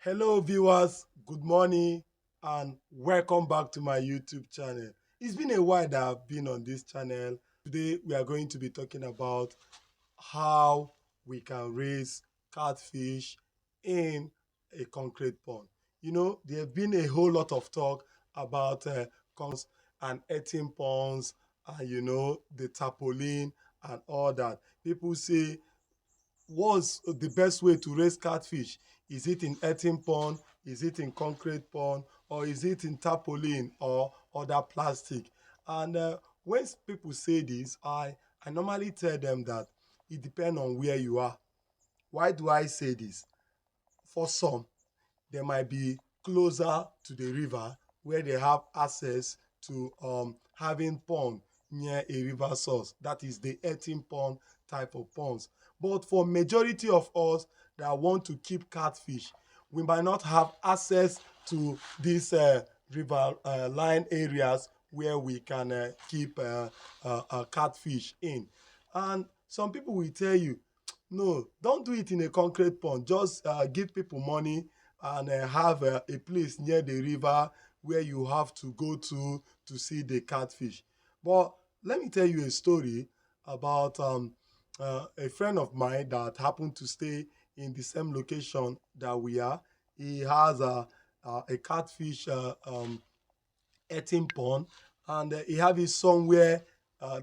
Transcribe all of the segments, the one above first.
Hello, viewers. Good morning and welcome back to my YouTube channel. It's been a while that I've been on this channel. Today, we are going to be talking about how we can raise catfish in a concrete pond. There have been a whole lot of talk about and earthen ponds and, the tarpaulin and all that. People say, what's the best way to raise catfish? Is it in earthen pond? Is it in concrete pond? Or is it in tarpaulin or other plastic? And when people say this, I normally tell them that it depends on where you are. Why do I say this? For some, they might be closer to the river where they have access to having pond near a river source. That is the earthen pond type of ponds. But for majority of us that want to keep catfish, we might not have access to these river line areas where we can keep catfish in. And some people will tell you, no, don't do it in a concrete pond. Just give people money and have a place near the river where you have to go to see the catfish. But let me tell you a story about a friend of mine that happened to stay in the same location that we are. He has a catfish earthen pond, and he have it somewhere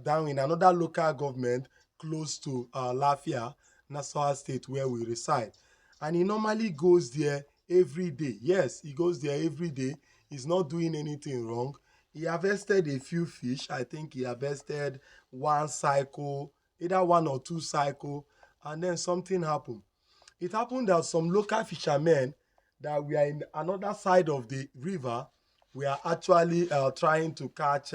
down in another local government close to Lafia, Nassau State, where we reside. And he normally goes there every day. Yes, he goes there every day. He's not doing anything wrong. He harvested a few fish. I think he harvested one cycle, either one or two cycle, and then something happened. It happened that some local fishermen that we are in another side of the river, we are actually trying to catch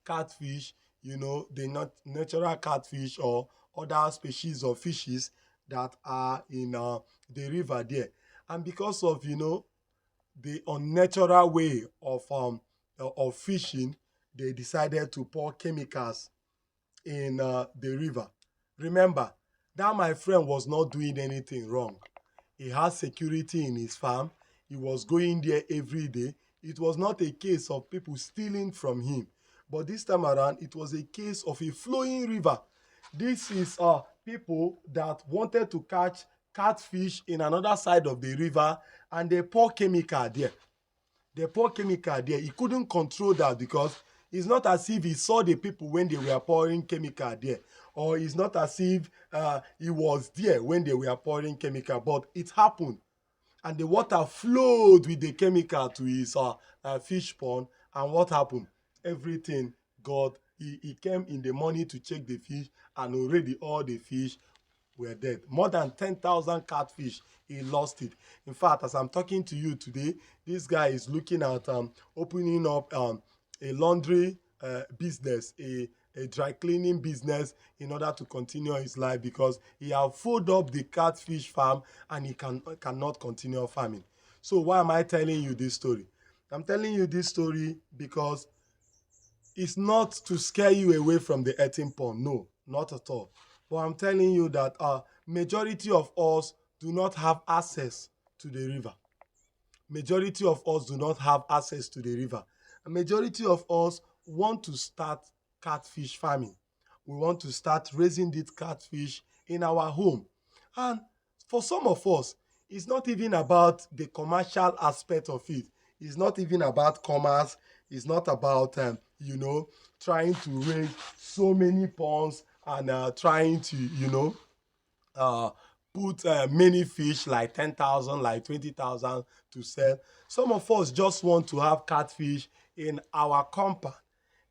catfish, the not natural catfish or other species of fishes that are in the river there. And because of, the unnatural way of fishing, they decided to pour chemicals in the river. Remember, that my friend was not doing anything wrong. He has security in his farm. He was going there every day. It was not a case of people stealing from him. But this time around, it was a case of a flowing river. This is people that wanted to catch catfish in another side of the river, and they pour chemical there. They pour chemical there. He couldn't control that because it's not as if he saw the people when they were pouring chemical there, or it's not as if he was there when they were pouring chemical, but it happened. And the water flowed with the chemical to his fish pond. And what happened? Everything got, he came in the morning to check the fish, and already all the fish were dead. More than 10,000 catfish, he lost it. In fact, as I'm talking to you today, this guy is looking at opening up a laundry business, a dry cleaning business in order to continue his life because he have filled up the catfish farm and he cannot continue farming. So why am I telling you this story? I'm telling you this story because it's not to scare you away from the earthen pond. No, not at all. But I'm telling you that majority of us do not have access to the river. Majority of us do not have access to the river. A majority of us want to start catfish farming. We want to start raising this catfish in our home. And for some of us, it's not even about the commercial aspect of it. It's not even about commerce. It's not about, trying to raise so many ponds and trying to, uh, put many fish like 10,000, like 20,000 to sell. Some of us just want to have catfish in our compound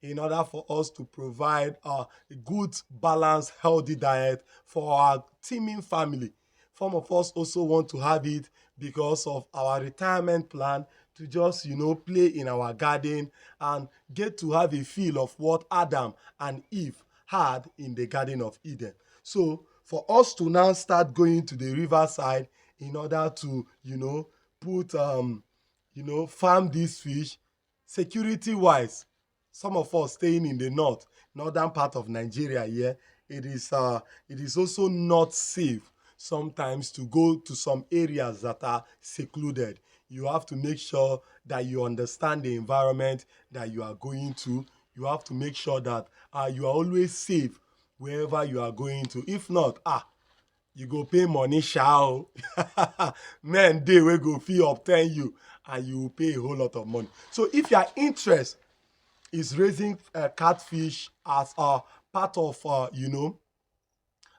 in order for us to provide a good, balanced, healthy diet for our teeming family. Some of us also want to have it because of our retirement plan to just, play in our garden and get to have a feel of what Adam and Eve had in the Garden of Eden. So for us to now start going to the riverside in order to, put, farm these fish, security wise, some of us staying in the northern part of Nigeria here, it is also not safe. sometimes to go to some areas that are secluded. You have to make sure that you understand the environment that you are going to. You have to make sure that you are always safe wherever you are going to. If not, you go pay money shall. Men dey wey go fit obtain you, and you will pay a whole lot of money. So if your interest is raising catfish as a part of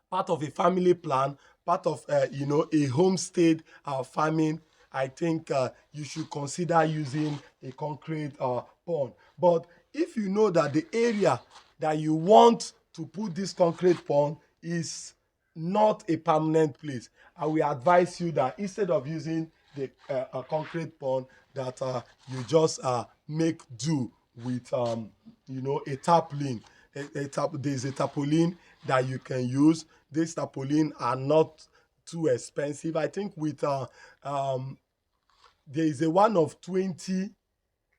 part of a family plan, part of a homestead farming, I think you should consider using a concrete pond. But if you know that the area that you want to put this concrete pond is not a permanent place, I will advise you that instead of using the a concrete pond, that you just make do with a tarpaulin. There's a tarpaulin that you can use. These tarpaulin are not too expensive. I think with there is a one of 20,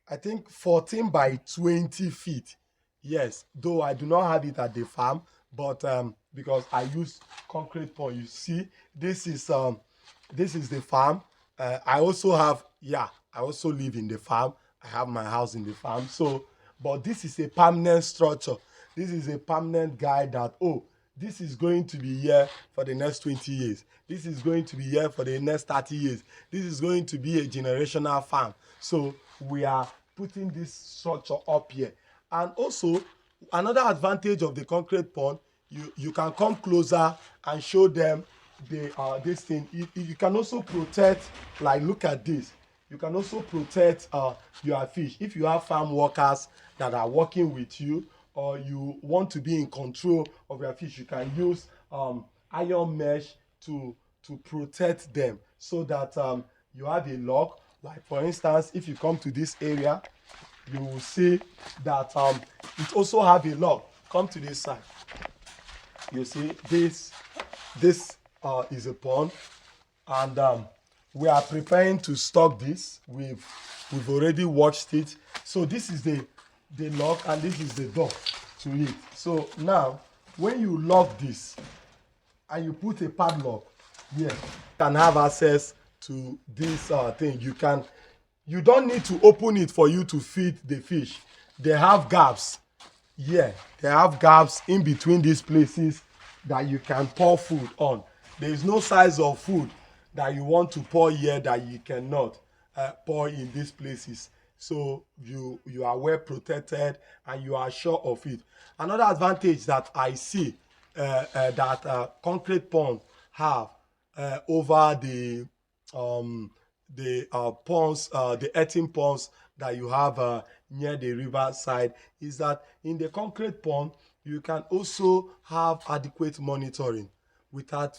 I think 14 by 20 feet. Yes, though I do not have it at the farm, but because I use concrete pond. You see, this is the farm. I also have, yeah, I also live in the farm. I have my house in the farm. So, but this is a permanent structure. This is a permanent guy that, oh, this is going to be here for the next 20 years. This is going to be here for the next 30 years. This is going to be a generational farm. So we are putting this structure up here. And also, another advantage of the concrete pond, you can come closer and show them this thing. You can also protect, like, look at this. You can also protect your fish. If you have farm workers that are working with you, or you want to be in control of your fish, you can use iron mesh to protect them, so that you have a lock. Like, for instance, if you come to this area, you will see that it also have a lock. Come to this side. You see this is a pond, and we are preparing to stock this. We've already watched it. So this is the lock, and this is the door to it. So now when you lock this and you put a padlock here, you can have access to this thing. You don't need to open it for you to feed the fish. They have gaps. Yeah, they have gaps in between these places that you can pour food on. There is no size of food that you want to pour here that you cannot pour in these places. So you are well protected and you are sure of it. Another advantage that I see that concrete ponds have over the ponds, the earthen ponds that you have near the river side, is that in the concrete pond you can also have adequate monitoring without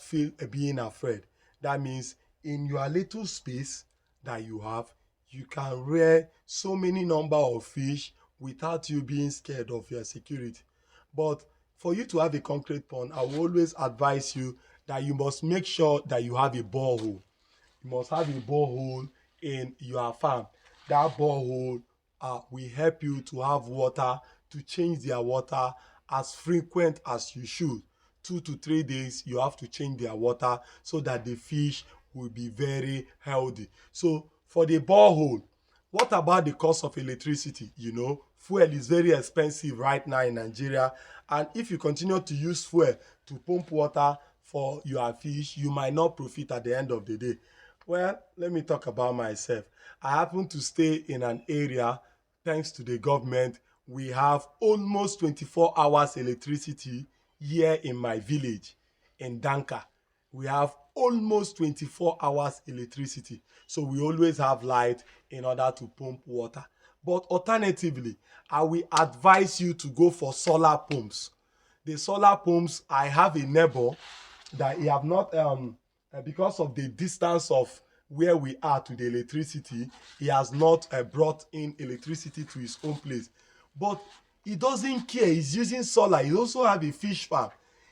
being afraid. That means in your little space that you have, you can rear so many number of fish without you being scared of your security. But for you to have a concrete pond, I will always advise you that you must make sure that you have a borehole. You must have a borehole in your farm. That borehole will help you to have water, to change their water as frequent as you should. 2 to 3 days you have to change their water, so that the fish will be very healthy. So for the borehole, what about the cost of electricity? Fuel is very expensive right now in Nigeria, and if you continue to use fuel to pump water for your fish, you might not profit at the end of the day. Well, let me talk about myself. I happen to stay in an area, thanks to the government, we have almost 24 hours electricity here in my village, in Danka. We have almost 24 hours electricity. So we always have light in order to pump water. But alternatively, I will advise you to go for solar pumps. The solar pumps, I have a neighbor that he have not, because of the distance of where we are to the electricity, he has not brought in electricity to his own place. But he doesn't care. He's using solar. He also have a fish farm.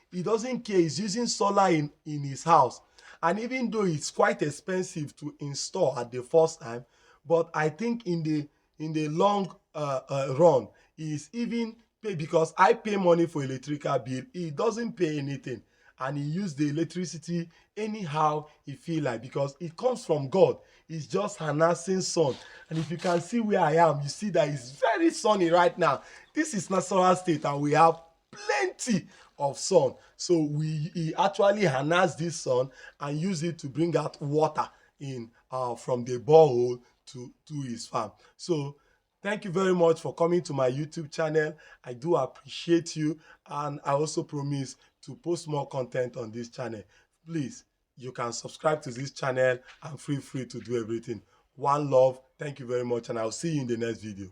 He doesn't care. He's using solar in his house. And even though it's quite expensive to install at the first time, but I think in the long run, he's even pay, because I pay money for electrical bill. He doesn't pay anything. and he use the electricity anyhow he feel like, because it comes from God. It's just harnessing sun. And if you can see where I am, you see that it's very sunny right now. This is Nasarawa State and we have plenty of sun. So he actually harness this sun and use it to bring out water in from the borehole to his farm. So thank you very much for coming to my YouTube channel. I do appreciate you, and I also promise to post more content on this channel. Please, you can subscribe to this channel and feel free to do everything. One love. Thank you very much, and I'll see you in the next video.